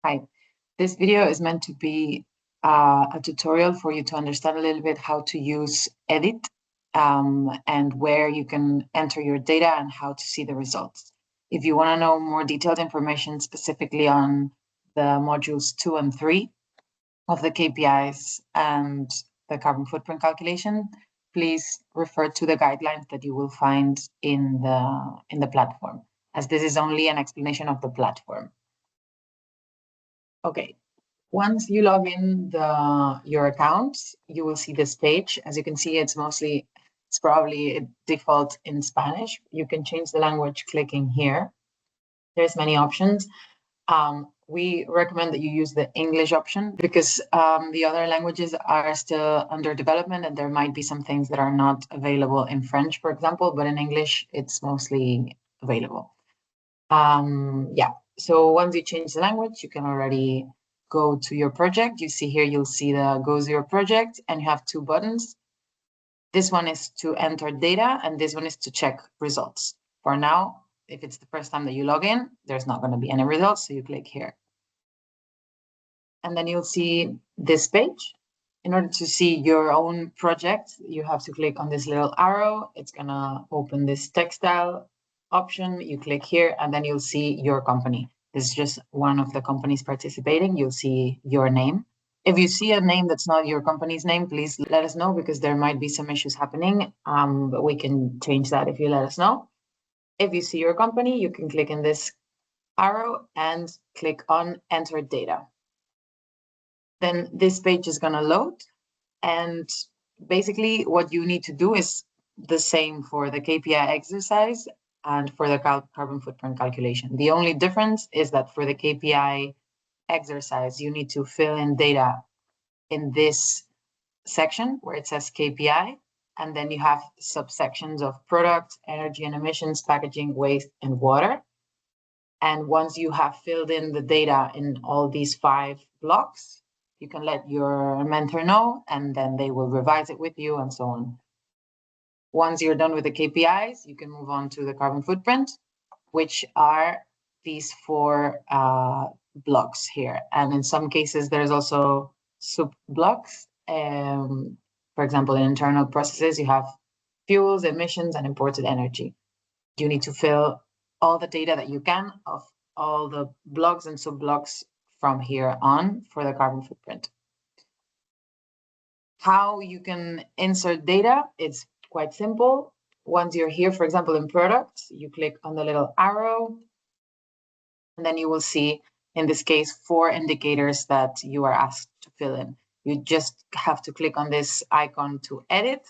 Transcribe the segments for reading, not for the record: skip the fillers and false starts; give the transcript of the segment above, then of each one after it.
Hi, this video is meant to be a tutorial for you to understand a little bit how to use èdit and where you can enter your data and how to see the results. If you want to know more detailed information specifically on the modules 2 and 3 of the KPIs and the carbon footprint calculation, please refer to the guidelines that you will find in the platform, as this is only an explanation of the platform. Okay, once you log in your account, you will see this page. As you can see, it's probably a default in Spanish. You can change the language clicking here. There's many options. We recommend that you use the English option because the other languages are still under development and there might be some things that are not available in French, for example, but in English, it's mostly available. Yeah, so once you change the language, you can already go to your project. You see here, you'll see the go to your project and you have two buttons. This one is to enter data and this one is to check results. For now, if it's the first time that you log in, there's not going to be any results, so you click here. And then you'll see this page. In order to see your own project, you have to click on this little arrow. It's going to open this textile option. You click here and then you'll see your company. This is just one of the companies participating. You'll see your name. If you see a name that's not your company's name, please let us know because there might be some issues happening, but we can change that if you let us know. If you see your company, you can click in this arrow and click on Enter Data. Then this page is going to load, and basically what you need to do is the same for the KPI exercise and for the carbon footprint calculation. The only difference is that for the KPI exercise, you need to fill in data in this section where it says KPI, and then you have subsections of product, energy and emissions, packaging, waste, and water. And once you have filled in the data in all these 5 blocks, you can let your mentor know, and then they will revise it with you and so on. Once you're done with the KPIs, you can move on to the carbon footprint, which are these 4 blocks here. And in some cases, there's also sub-blocks. For example, in internal processes, you have fuels, emissions, and imported energy. You need to fill all the data that you can of all the blocks and sub-blocks from here on for the carbon footprint. How you can insert data, it's quite simple. Once you're here, for example, in products, you click on the little arrow, and then you will see, in this case, 4 indicators that you are asked to fill in. You just have to click on this icon to edit.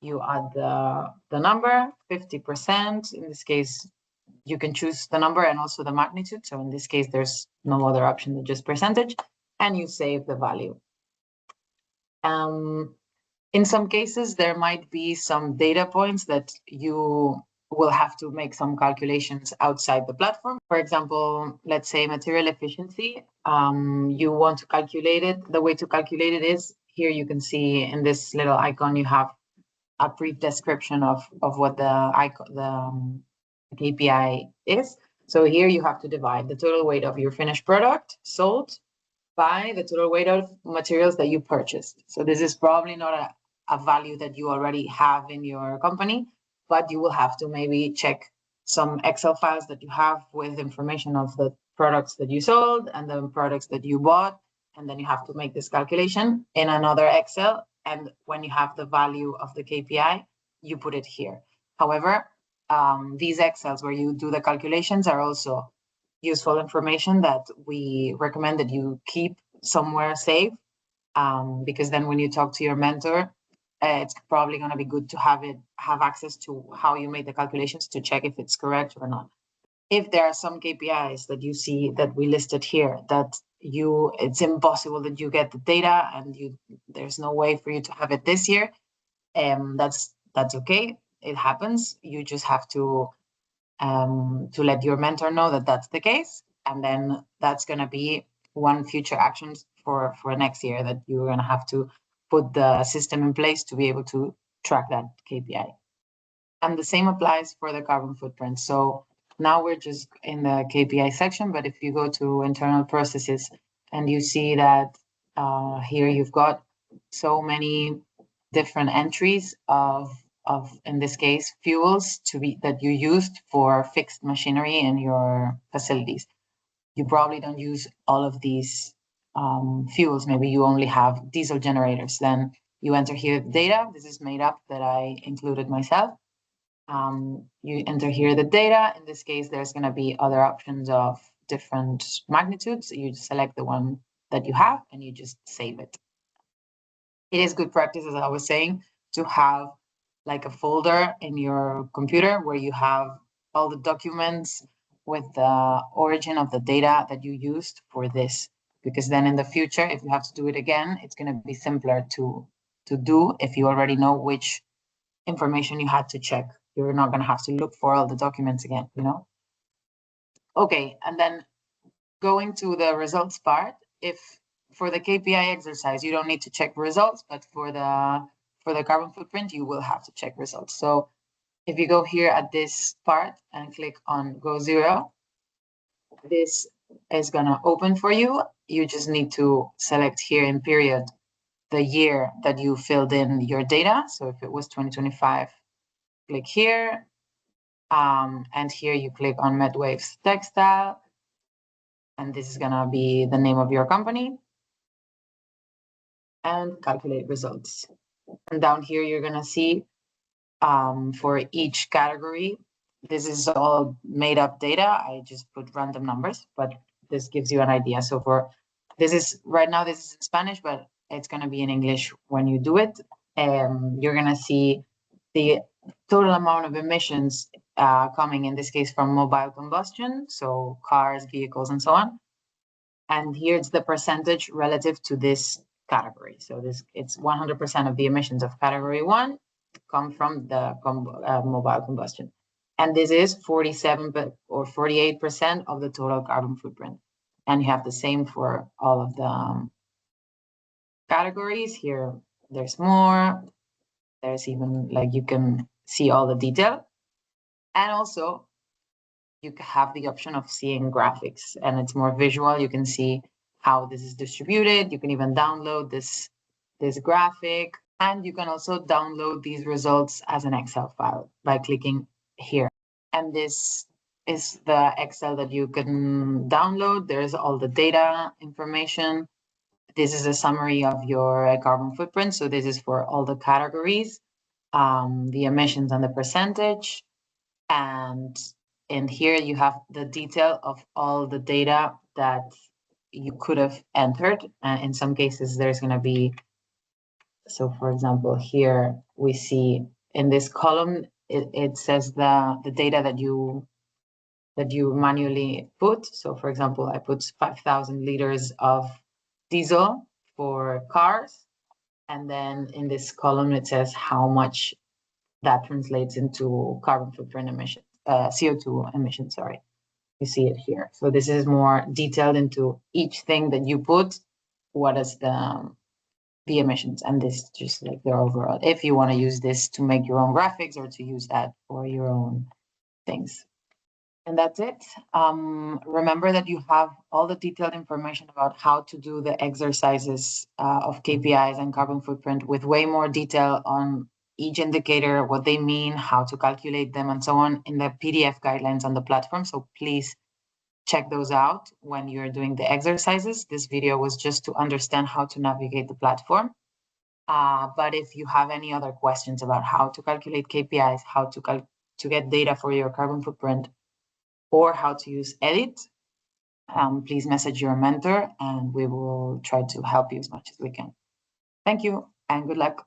You add the number, 50%. In this case, you can choose the number and also the magnitude. So in this case, there's no other option than just percentage, and you save the value. In some cases, there might be some data points that you will have to make some calculations outside the platform. For example, let's say material efficiency. You want to calculate it. The way to calculate it is here. You can see in this little icon, you have a brief description of what the KPI is. So here you have to divide the total weight of your finished product sold by the total weight of materials that you purchased. So this is probably not a value that you already have in your company, but you will have to maybe check some Excel files that you have with information of the products that you sold and the products that you bought. And then you have to make this calculation in another Excel. And when you have the value of the KPI, you put it here. However, these Excels where you do the calculations are also useful information that we recommend that you keep somewhere safe, because then when you talk to your mentor, it's probably going to be good to have access to how you made the calculations to check if it's correct or not. If there are some KPIs that you see that we listed here that it's impossible that you get the data and there's no way for you to have it this year, that's okay. It happens. You just have to let your mentor know that that's the case, and then that's going to be one future action for next year, that you're going to have to put the system in place to be able to track that KPI. And the same applies for the carbon footprint. So Now we're just in the KPI section, but if you go to internal processes and you see that here you've got so many different entries of in this case fuels that you used for fixed machinery in your facilities. You probably don't use all of these fuels. Maybe you only have diesel generators. Then you enter here the data. This is made up that I included myself. You enter here the data. In this case, there's going to be other options of different magnitudes. You select the one that you have and you just save it. It is good practice, as I was saying, to have like a folder in your computer where you have all the documents with the origin of the data that you used for this. Because then in the future, if you have to do it again, it's going to be simpler to do if you already know which information you had to check. You're not going to have to look for all the documents again, you know? Okay, and then going to the results part, if for the KPI exercise, you don't need to check results, but for the carbon footprint, you will have to check results. So if you go here at this part and click on Go Zero, this is going to open for you. You just need to select here in period the year that you filled in your data. So if it was 2025, click here. And here you click on Medwaves Textile. And this is going to be the name of your company. And calculate results. And down here, you're going to see for each category, this is all made up data. I just put random numbers, but this gives you an idea. So for this is right now, this is in Spanish, but it's going to be in English when you do it. You're going to see the total amount of emissions coming, in this case, from mobile combustion, so cars, vehicles, and so on. And here it's the percentage relative to this category. So it's 100% of the emissions of category 1 come from the mobile combustion. And this is 47 or 48% of the total carbon footprint. And you have the same for all of the categories. Here, there's more. There's even, like, you can see all the detail. And also, you have the option of seeing graphics, and it's more visual. You can see how this is distributed. You can even download this graphic, and you can also download these results as an Excel file by clicking here. And this is the Excel that you can download. There's all the data information. This is a summary of your carbon footprint. So this is for all the categories, the emissions and the percentage. And in here you have the detail of all the data that you could have entered. And in some cases, there's going to be, so for example, here we see in this column, it says the data that you manually put. So for example, I put 5,000 liters of diesel for cars. And then in this column, it says how much that translates into carbon footprint emissions, CO2 emissions, sorry. You see it here. So this is more detailed into each thing that you put, what is the emissions, and this is just like the overall, if you want to use this to make your own graphics or to use that for your own things. And that's it. Remember that you have all the detailed information about how to do the exercises of KPIs and carbon footprint with way more detail on each indicator, what they mean, how to calculate them, and so on in the PDF guidelines on the platform. So please check those out when you're doing the exercises. This video was just to understand how to navigate the platform. But if you have any other questions about how to calculate KPIs, how to get data for your carbon footprint, or how to use èdit, please message your mentor and we will try to help you as much as we can. Thank you and good luck.